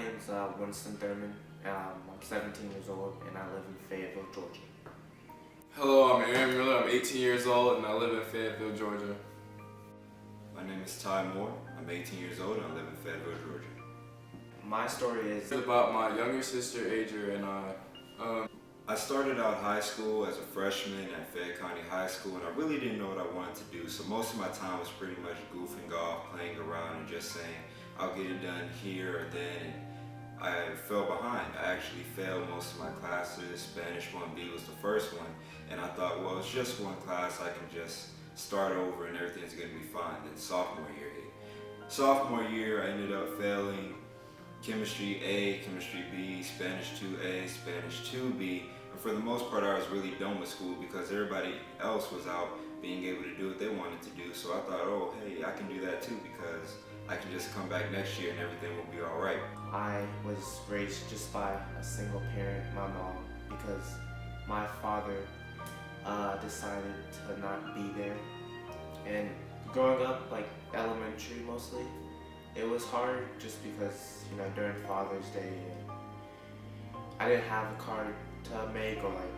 name's Winston Thurman. I'm 17 years old and I live in Fayetteville, Georgia. Hello, I'm Aaron Miller. I'm 18 years old and I live in Fayetteville, Georgia. My name is Ty Moore. I'm 18 years old and I live in Fayetteville, Georgia. My story is It's about my younger sister, Adria, and I started out high school as a freshman at Fayette County High School, and I really didn't know what I wanted to do, so most of my time was pretty much goofing off, playing around, and just saying, I'll get it done here or then. I fell behind. I actually failed most of my classes. Spanish 1B was the first one, and I thought, well, it's just one class, I can just start over and everything's gonna be fine. Then sophomore year hit. Sophomore year, I ended up failing Chemistry A, Chemistry B, Spanish 2A, Spanish 2B, and for the most part I was really done with school because everybody else was out being able to do what they wanted to do, so I thought, oh hey, I can do that too because I can just come back next year and everything will be alright. I was raised just by a single parent, my mom, because my father decided to not be there. And growing up, like elementary mostly, it was hard just because, you know, during Father's Day, I didn't have a car to make, or like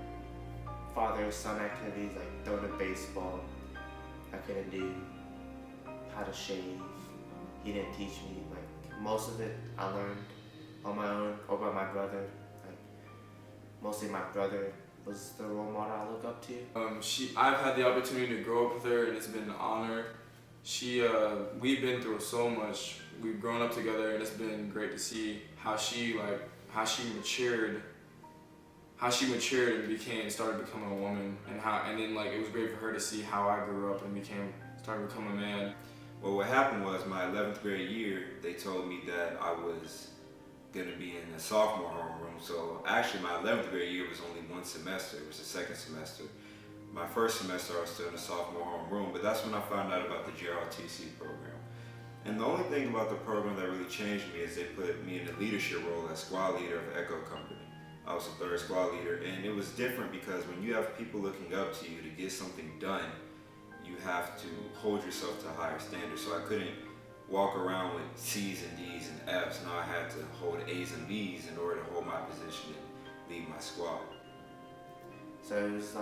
father-son activities like throwing a baseball. I couldn't do how to shave. He didn't teach me. Like most of it I learned on my own or by my brother. Like mostly my brother was the role model I look up to. I've had the opportunity to grow up with her, and it's been an honor. We've been through so much. We've grown up together, and it's been great to see how she matured and started becoming a woman, and then like it was great for her to see how I grew up and started becoming a man. Well, what happened was my 11th grade year, they told me that I was going to be in the sophomore homeroom. So actually my 11th grade year was only one semester. It was the second semester. My first semester I was still in the sophomore homeroom, but that's when I found out about the JROTC program. And the only thing about the program that really changed me is they put me in the leadership role as squad leader of Echo Company. I was the third squad leader, and it was different because when you have people looking up to you to get something done, you have to hold yourself to a higher standard. So I couldn't walk around with C's and D's and F's. Now I had to hold A's and B's in order to hold my position and lead my squad. So it was,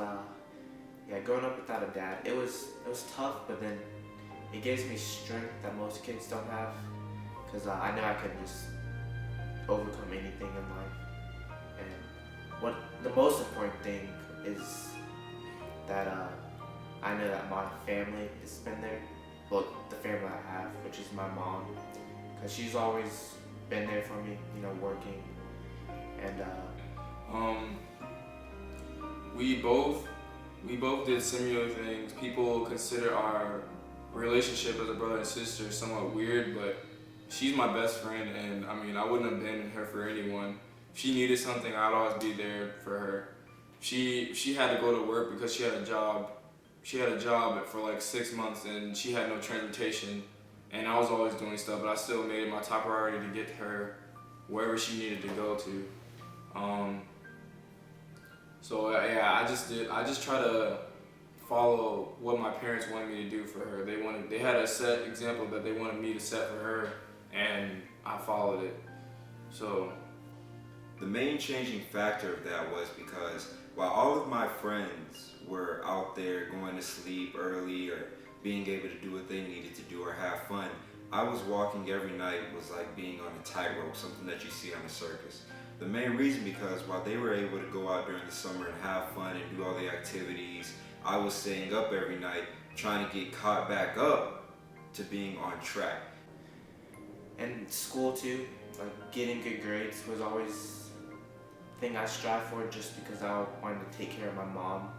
growing up without a dad, it was tough, but then it gives me strength that most kids don't have, because I know I can just overcome anything in life. And what the most important thing is that I know that my family has been there. Well, the family I have, which is my mom, because she's always been there for me, you know, working. And we both did similar things. People consider our relationship as a brother and sister somewhat weird, but she's my best friend, and I mean, I wouldn't abandon her for anyone. If she needed something, I'd always be there for her. She had to go to work because she had a job. She had a job for like 6 months, and she had no transportation, and I was always doing stuff, but I still made it my top priority to get her wherever she needed to go to. So yeah, I just try to follow what my parents wanted me to do for her. They had a set example that they wanted me to set for her, and I followed it. So the main changing factor of that was because while all of my friends were out there going to sleep early or being able to do what they needed to do or have fun, I was walking every night was like being on a tightrope, something that you see on a circus. The main reason because while they were able to go out during the summer and have fun and do all the activities, I was staying up every night trying to get caught back up to being on track. And school too, like getting good grades was always a thing I strive for, just because I wanted to take care of my mom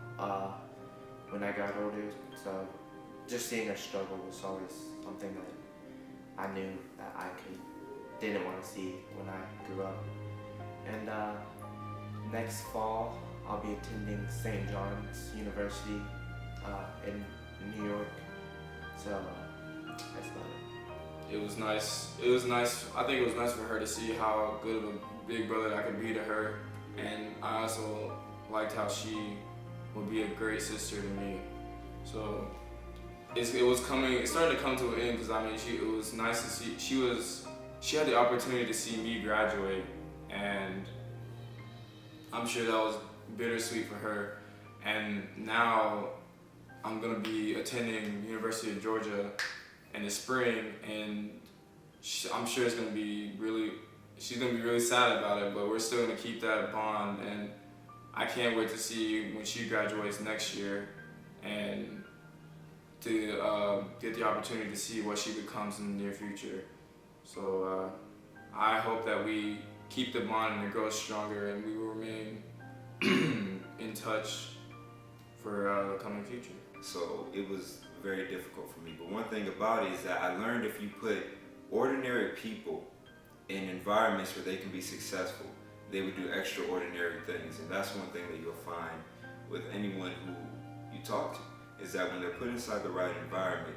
when I got older. So just seeing her struggle was always something that I knew that didn't want to see when I grew up. And next fall, I'll be attending St. John's University in New York. So that's about it. it was nice. I think it was nice for her to see how good of a big brother I could be to her, and I also liked how she would be a great sister to me. So it started to come to an end, because I mean, it was nice to see. she had the opportunity to see me graduate, and I'm sure that was bittersweet for her. And now I'm gonna be attending University of Georgia in the spring, and I'm sure she's gonna be really sad about it, but we're still gonna keep that bond, and I can't wait to see when she graduates next year and to get the opportunity to see what she becomes in the near future. So I hope that we keep the bond and it grows stronger, and we will remain in touch for the coming future. So it was very difficult for me. But one thing about it is that I learned if you put ordinary people in environments where they can be successful, they would do extraordinary things. And that's one thing that you'll find with anyone who you talk to, is that when they're put inside the right environment,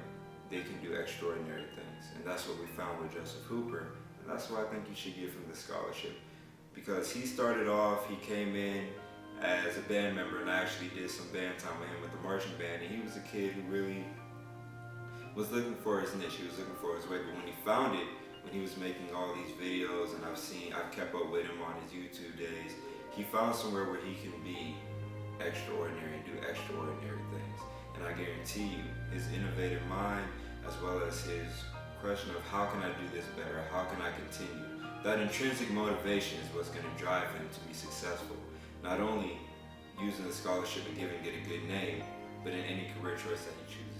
they can do extraordinary things. And that's what we found with Joseph Hooper. And that's why I think you should give him the scholarship. Because he started off, he came in as a band member, and I actually did some band time with him with the marching band, and he was a kid who really was looking for his niche, he was looking for his way, but when he found it, when he was making all these videos, and I've kept up with him on his YouTube days, he found somewhere where he can be extraordinary and do extraordinary things. And I guarantee you, his innovative mind, as well as his question of how can I do this better, how can I continue, that intrinsic motivation is what's going to drive him to be successful. Not only using the scholarship and giving it a good name, but in any career choice that he chooses.